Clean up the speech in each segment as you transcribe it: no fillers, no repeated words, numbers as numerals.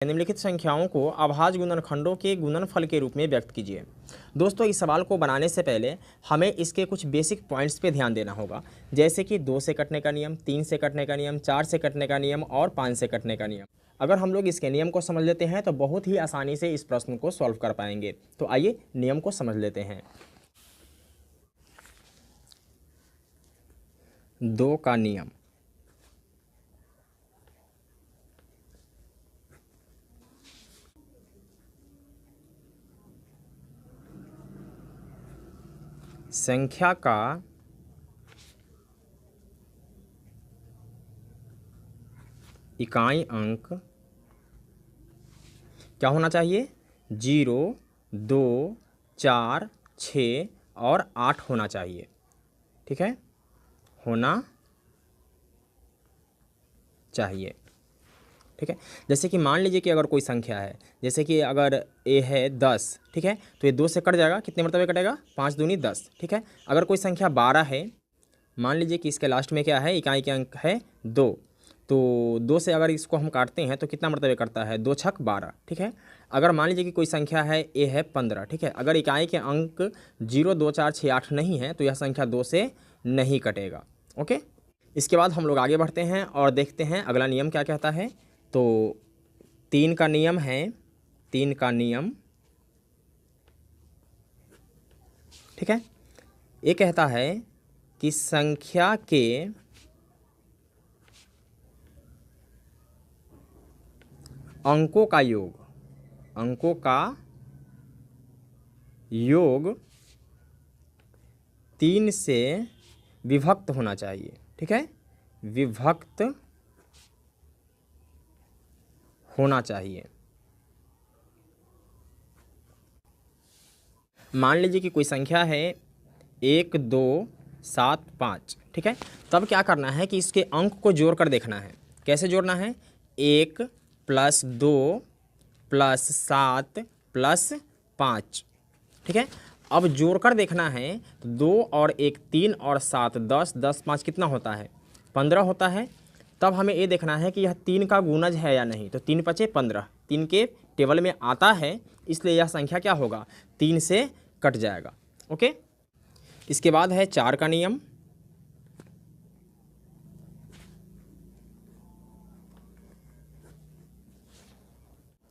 निम्नलिखित संख्याओं को अभाज्य गुणनखंडों के गुणनफल के रूप में व्यक्त कीजिए। दोस्तों, इस सवाल को बनाने से पहले हमें इसके कुछ बेसिक पॉइंट्स पे ध्यान देना होगा, जैसे कि 2 से कटने का नियम, 3 से कटने का नियम, 4 से कटने का नियम और 5 से कटने का नियम। अगर हम लोग इसके नियम को समझ लेते हैं तो बहुत ही आसानी से इस प्रश्न को सॉल्व कर पाएंगे। तो आइए नियम को समझ लेते हैं। 2 का नियम। संख्या का इकाई अंक क्या होना चाहिए? 0, 2, 4, 6 और 8 होना चाहिए। ठीक है, होना चाहिए। ठीक है, जैसे कि मान लीजिए कि अगर कोई संख्या है, जैसे कि अगर ए है 10, ठीक है, तो ये 2 से कट जाएगा, कितने मरतबे कटेगा? 5 दूनी 10। ठीक है, अगर कोई संख्या 12 है, मान लीजिए कि इसके लास्ट में क्या है? इकाई के अंक है 2, तो 2 से अगर इसको हम काटते हैं तो कितना मरतबे कटता है? 2 छक 12। ठीक है, अगर मान लीजिए कि कोई संख्या है ए है 15, ठीक है, अगर इकाई के अंक 0, 2, 4, 6, 8 नहीं है तो यह संख्या 2 से नहीं कटेगा। ओके, इसके बाद हम लोग आगे बढ़ते हैं और देखते हैं अगला नियम क्या कहता है। तो 3 का नियम है, 3 का नियम, ठीक है, ये कहता है कि संख्या के अंकों का योग, अंकों का योग 3 से विभक्त होना चाहिए। ठीक है, विभक्त होना चाहिए। मान लीजिए कि कोई संख्या है 1, 2, 7, 5, ठीक है, तब क्या करना है कि इसके अंक को जोड़कर देखना है। कैसे जोड़ना है? 1 + 2 + 7 + 5, ठीक है। अब जोड़कर देखना है तो 2 और 1 3 और 7 10, 10 5 कितना होता है? 15 होता है। तब हमें ये देखना है कि यह 3 का गुणज है या नहीं। तो 3 × 5 = 15, 3 के टेबल में आता है, इसलिए यह संख्या क्या होगा? 3 से कट जाएगा। ओके, इसके बाद है 4 का नियम।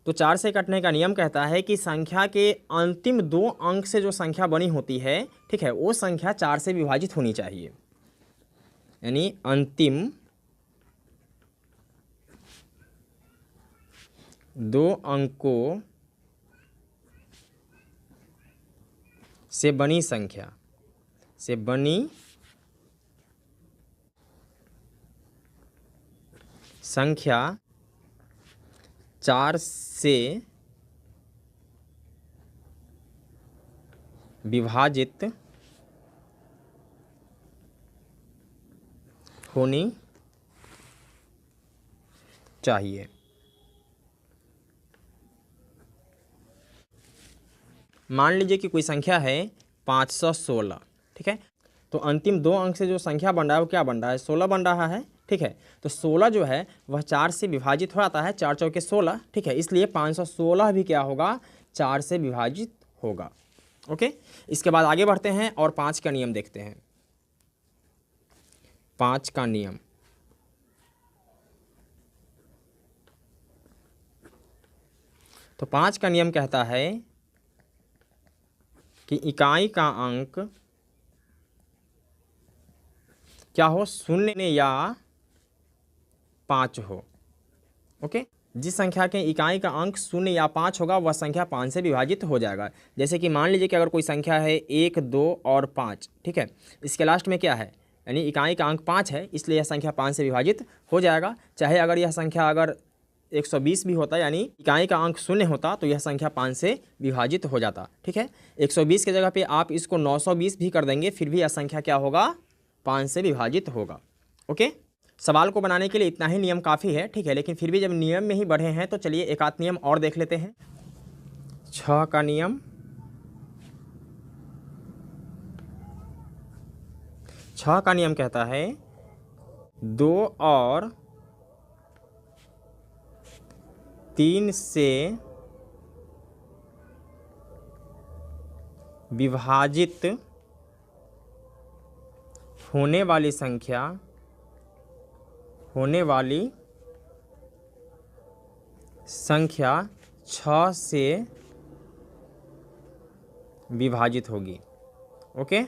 तो 4 से कटने का नियम कहता है कि संख्या के अंतिम 2 अंक से जो संख्या बनी होती है, ठीक है, वो संख्या 4 से विभाजित होनी चाहिए। यानी अंतिम 2 अंकों से बनी संख्या, से बनी संख्या 4 से विभाजित होनी चाहिए। मान लीजिए कि कोई संख्या है 516, ठीक है, तो अंतिम 2 अंक से जो संख्या बन रहा है वो क्या बन रहा है? 16 बन रहा है। ठीक है, तो 16 जो है वह 4 से विभाजित हो जाता है, 4 चौके 16, ठीक है, इसलिए 516 भी क्या होगा? 4 से विभाजित होगा। ओके, इसके बाद आगे बढ़ते हैं और 5 का नियम देखते हैं। 5 का नियम। तो 5 का नियम कहता है कि इकाई का अंक क्या हो? 0 या 5 हो। ओके, जिस संख्या के इकाई का अंक 0 या 5 होगा वह संख्या 5 से विभाजित हो जाएगा। जैसे कि मान लीजिए कि अगर कोई संख्या है 1, 2 और 5, ठीक है, इसके लास्ट में क्या है? यानी इकाई का अंक 5 है, इसलिए यह संख्या 5 से विभाजित हो जाएगा। चाहे अगर यह संख्या अगर 120 भी होता, यानी इकाई का अंक 0 होता, तो यह संख्या 5 से विभाजित हो जाता। ठीक है, 120 की जगह पे आप इसको 920 भी कर देंगे, फिर भी यह संख्या क्या होगा? 5 से विभाजित होगा। ओके, सवाल को बनाने के लिए इतना ही नियम काफ़ी है, ठीक है, लेकिन फिर भी जब नियम में ही बढ़े हैं तो चलिए एक आध नियम और देख लेते हैं। 6 का नियम। 6 का नियम कहता है 2 और 3 से विभाजित होने वाली संख्या 6 से विभाजित होगी। ओके,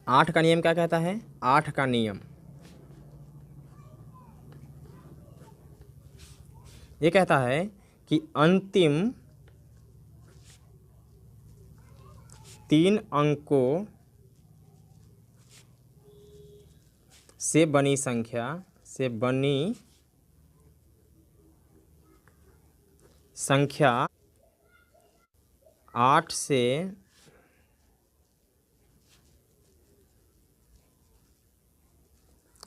8 का नियम क्या कहता है? 8 का नियम ये कहता है कि अंतिम 3 अंकों से बनी संख्या 8 से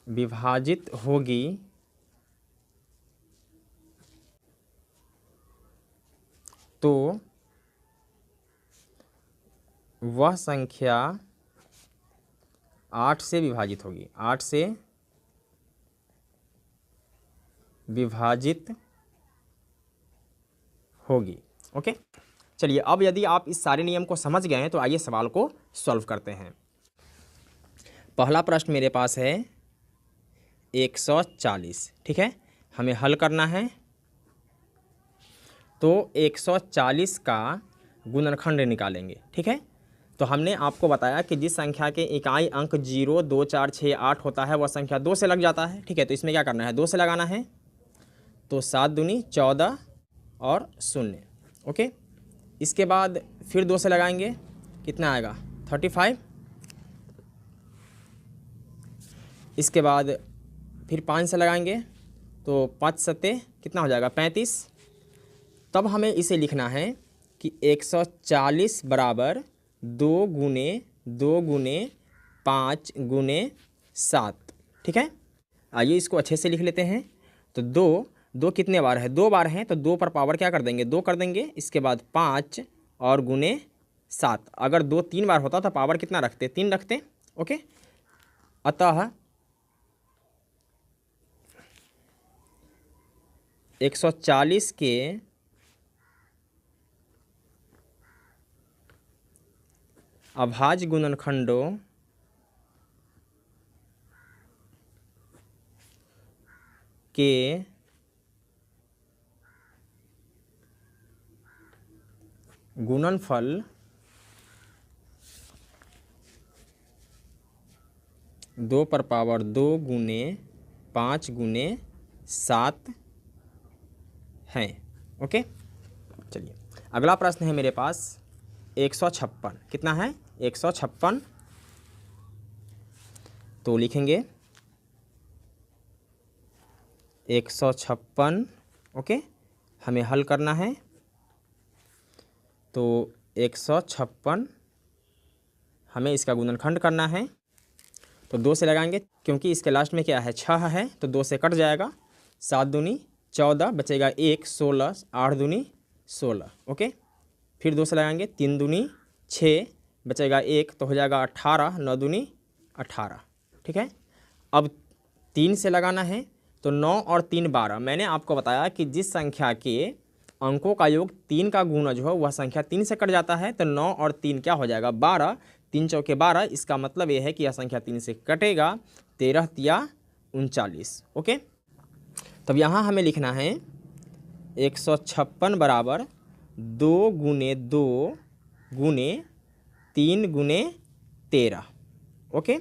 विभाजित होगी तो वह संख्या 8 से विभाजित होगी, 8 से विभाजित होगी। ओके, चलिए अब यदि आप इस सारे नियम को समझ गए हैं तो आइए सवाल को सॉल्व करते हैं। पहला प्रश्न मेरे पास है 140, ठीक है, हमें हल करना है। तो 140 का गुणनखंड निकालेंगे, ठीक है। तो हमने आपको बताया कि जिस संख्या के इकाई अंक 0, 2, 4, 6, 8 होता है वह संख्या 2 से लग जाता है, ठीक है। तो इसमें क्या करना है? 2 से लगाना है। तो 7 दूनी 14 और 0, ओके। इसके बाद फिर 2 से लगाएंगे, कितना आएगा? 35। इसके बाद फिर 5 से लगाएंगे तो 5 सत्ते कितना हो जाएगा? 35। तब हमें इसे लिखना है कि 140 बराबर 2 गुने 2 गुने 5 गुने 7, ठीक है। आइए इसको अच्छे से लिख लेते हैं। तो 2 कितने बार है? 2 बार हैं, तो 2 पर पावर क्या कर देंगे? 2 कर देंगे। इसके बाद 5 और गुने 7। अगर 2 3 बार होता तो पावर कितना रखते? 3 रखते, ओके। अतः 140 के अभाज्य गुणनखंडों के गुणनफल 2 पर पावर 2 गुने 5 गुने 7 हैं, ओके। चलिए अगला प्रश्न है मेरे पास 156। कितना है? 156। तो लिखेंगे 156, ओके। हमें हल करना है। तो 156 हमें इसका गुणनखंड करना है। तो 2 से लगाएंगे, क्योंकि इसके लास्ट में क्या है? 6 है, तो 2 से कट जाएगा। 7 दूनी 14, बचेगा 1, 16, 8 दूनी 16, ओके। फिर 2 से लगाएंगे, 3 दूनी 6, बचेगा 1, तो हो जाएगा 18, 9 दूनी 18, ठीक है। अब 3 से लगाना है, तो 9 और 3 12। मैंने आपको बताया कि जिस संख्या के अंकों का योग 3 का गुणा जो है वह संख्या 3 से कट जाता है। तो 9 और 3 क्या हो जाएगा? 12, 3 चौके 12। इसका मतलब ये है कि यह संख्या 3 से कटेगा। 13 तिया 39, ओके। तब यहाँ हमें लिखना है 156 बराबर 2 गुने 2 गुने 3 गुने 13, ओके।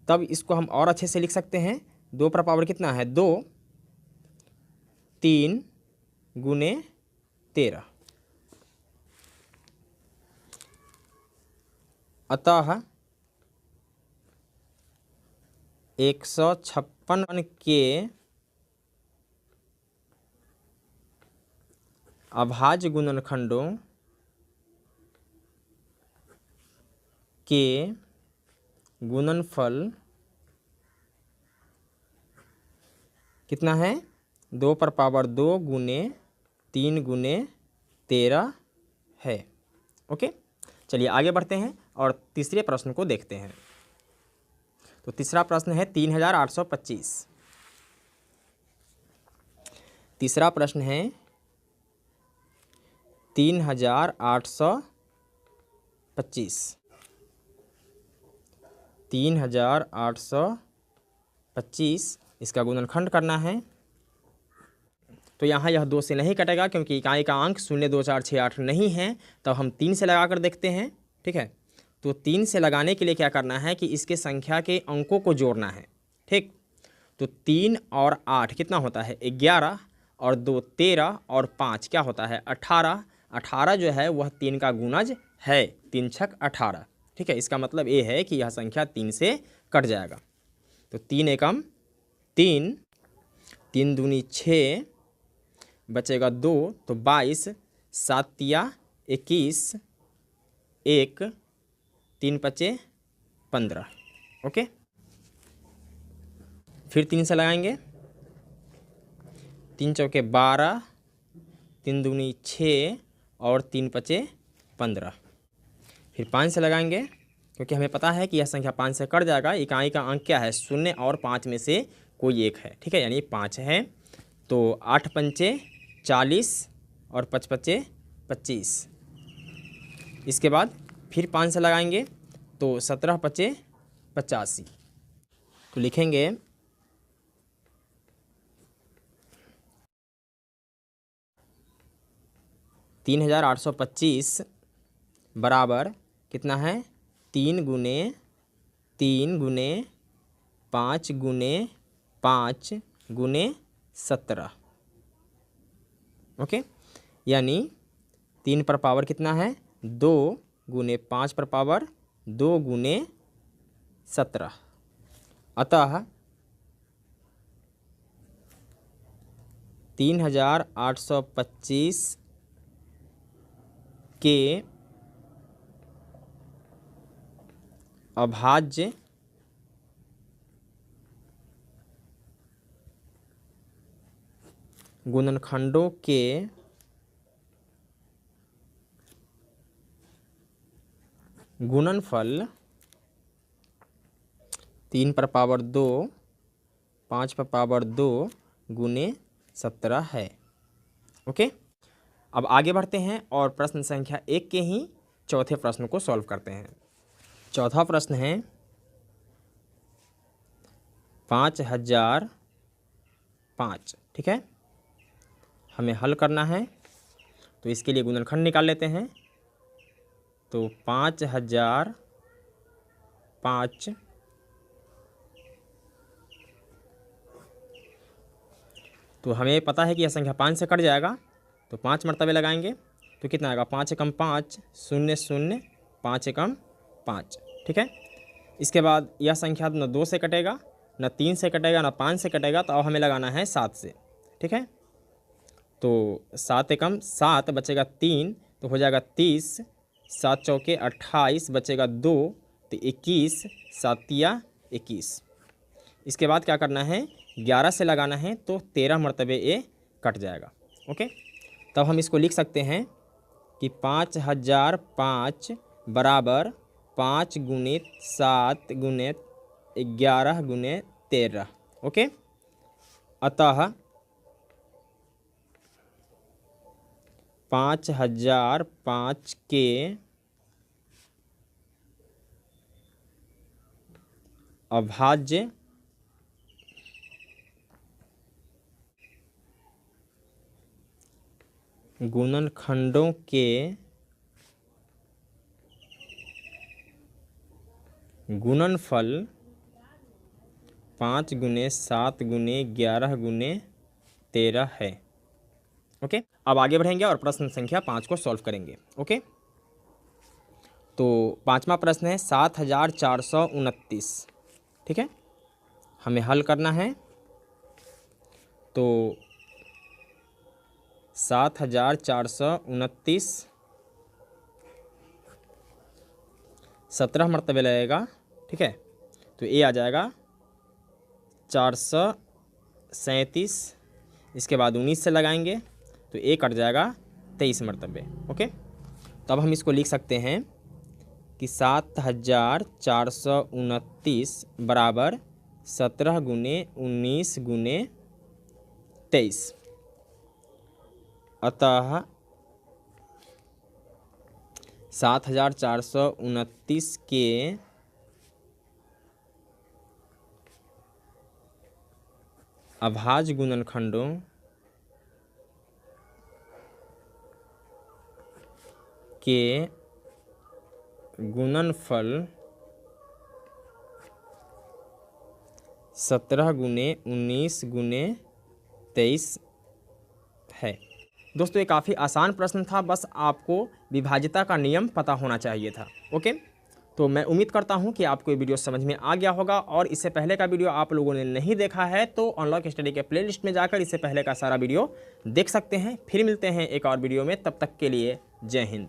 तब इसको हम और अच्छे से लिख सकते हैं। 2 पर पावर कितना है? 2, 3 गुने 13। अतः 156 के अभाज्य गुणनखंडों के गुणनफल कितना है? 2 पर पावर 2 गुने 3 गुने 13 है, ओके। चलिए आगे बढ़ते हैं और तीसरे प्रश्न को देखते हैं। तो तीसरा प्रश्न है 3825। तीसरा प्रश्न है 3825। 3825 इसका गुणनखंड करना है। तो यहाँ यह 2 से नहीं कटेगा क्योंकि इकाई का अंक 0, 2, 4, 6, 8 नहीं है। तो हम 3 से लगा कर देखते हैं। ठीक है, तो 3 से लगाने के लिए क्या करना है कि इसके संख्या के अंकों को जोड़ना है। ठीक, तो 3 और 8 कितना होता है 11, और 2 13, और 5 क्या होता है 18। 18 जो है वह 3 का गुणज है, 3 छक 18। ठीक है, इसका मतलब ये है कि यह संख्या 3 से कट जाएगा। तो 3 एकम 3, 3 दूनी 6, बचेगा 2 तो 22, 7 तिया 21, 1, 3 पचे 15। ओके, फिर 3 से लगाएंगे। 3 चौके 12, 3 दूनी 6, और 3 पचे 15। फिर 5 से लगाएंगे क्योंकि हमें पता है कि यह संख्या 5 से कट जाएगा। इकाई का अंक क्या है 0 और 5 में से कोई एक है। ठीक है, यानी 5 है। तो 8 पंचे 40, और 5 पचे 25। इसके बाद फिर 5 से लगाएंगे तो 17 पचे 85। तो लिखेंगे 3825 बराबर कितना है 3 गुने 3 गुने 5 गुने 5 गुने 17। ओके, यानी 3 पर पावर कितना है 2 गुने 5 पर पावर 2 गुने 17। अतः 3825 के अभाज्य गुणनखंडों के गुणनफल 3 पर पावर 2, 5 पर पावर 2 गुने 17 है। ओके, अब आगे बढ़ते हैं और प्रश्न संख्या 1 के ही चौथे प्रश्न को सॉल्व करते हैं। चौथा प्रश्न है 5005। ठीक है, हमें हल करना है तो इसके लिए गुणनखंड निकाल लेते हैं। तो 5005 तो हमें पता है कि यह संख्या 5 से कट जाएगा। तो 5 मरतबे लगाएंगे तो कितना आएगा 5 एकम 5, 0 0, 5 एकम 5। ठीक है, इसके बाद यह संख्या न 2 से कटेगा, न 3 से कटेगा, न 5 से कटेगा। तो अब हमें लगाना है 7 से। ठीक है, तो 7 एकम 7 बचेगा 3 तो हो जाएगा 30, 7 चौके 28 बचेगा 2 तो 21, 7 तिया 21। इसके बाद क्या करना है 11 से लगाना है तो 13 मरतबे ये कट जाएगा। ओके, तब हम इसको लिख सकते हैं कि 5005 बराबर 5 गुने 7 गुने 11 गुने 13। ओके, अतः 5005 के अभाज्य गुणनखंडों के गुणनफल 5 गुने 7 गुने 11 गुने 13 है। ओके, अब आगे बढ़ेंगे और प्रश्न संख्या 5 को सॉल्व करेंगे। ओके, तो 5वां प्रश्न है 7429। ठीक है, हमें हल करना है। तो 7429 17 मरतबे लगेगा। ठीक है, तो ये आ जाएगा 437। इसके बाद 19 से लगाएंगे तो ये कट जाएगा 23 मरतबे। ओके, तब हम इसको लिख सकते हैं कि 7429 बराबर 17 गुने 19 गुने 23। अतः 7429 के अभाज्य गुणनखंडों के गुणनफल 17 गुने 19 गुने 23 है। दोस्तों ये काफ़ी आसान प्रश्न था, बस आपको विभाज्यता का नियम पता होना चाहिए था। ओके, तो मैं उम्मीद करता हूँ कि आपको ये वीडियो समझ में आ गया होगा, और इससे पहले का वीडियो आप लोगों ने नहीं देखा है तो अनलॉक स्टडी के प्लेलिस्ट में जाकर इससे पहले का सारा वीडियो देख सकते हैं। फिर मिलते हैं एक और वीडियो में, तब तक के लिए जय हिंद।